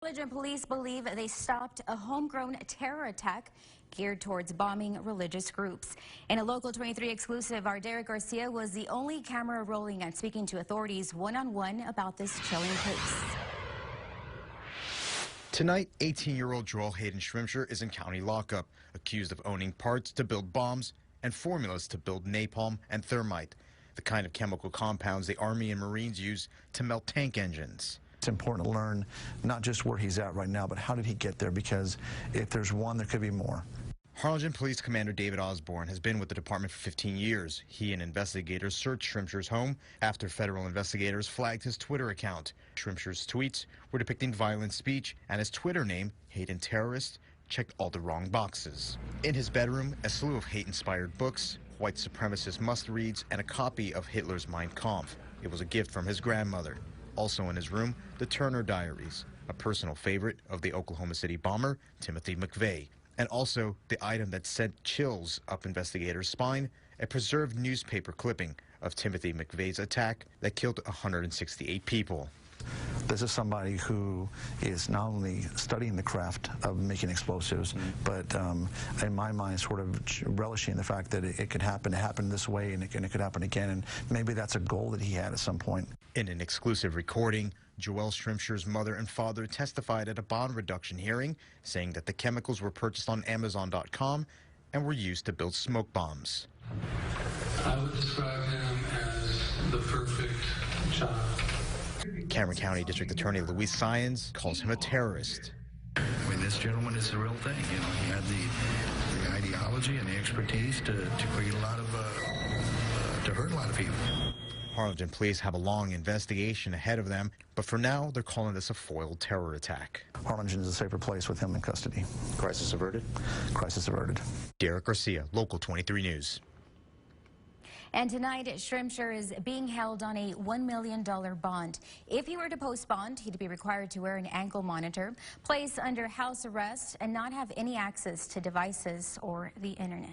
Harlingen police believe they stopped a homegrown terror attack geared towards bombing religious groups. In a Local 23 exclusive, our Derek Garcia was the only camera rolling and speaking to authorities one-on-one about this chilling case. Tonight, 18-year-old Joel Hayden Shrimsher is in county lockup, accused of owning parts to build bombs and formulas to build napalm and thermite, the kind of chemical compounds the Army and Marines use to melt tank engines. It's important to learn not just where he's at right now, but how did he get there, because if there's one, there could be more. Harlingen Police Commander David Osborne has been with the department for 15 years. He and investigators searched Shrimsher's home after federal investigators flagged his Twitter account. Shrimsher's tweets were depicting violent speech, and his Twitter name, Hayden Terrorist, checked all the wrong boxes. In his bedroom, a slew of hate-inspired books, white supremacist must-reads, and a copy of Hitler's Mein Kampf. It was a gift from his grandmother. Also in his room, the Turner Diaries, a personal favorite of the Oklahoma City bomber, Timothy McVeigh. And also the item that sent chills up investigators' spine, a preserved newspaper clipping of Timothy McVeigh's attack that killed 168 people. This is somebody who is not only studying the craft of making explosives, but in my mind sort of relishing the fact that it could happen. It happened this way, and it could happen again, and maybe that's a goal that he had at some point. In an exclusive recording, Joel Shrimsher's mother and father testified at a bond reduction hearing, saying that the chemicals were purchased on Amazon.com and were used to build smoke bombs. I would describe him as the perfect child. Cameron County District Attorney Luis Saenz calls him a terrorist. I mean, this gentleman is the real thing. You know, he had the ideology and the expertise to create a lot of, to hurt a lot of people. Harlingen police have a long investigation ahead of them, but for now, they're calling this a foiled terror attack. Harlingen is a safer place with him in custody. Crisis averted? Crisis averted. Derek Garcia, Local 23 News. And tonight, Shrimsher is being held on a $1 million bond. If he were to post bond, he'd be required to wear an ankle monitor, placed under house arrest, and not have any access to devices or the internet.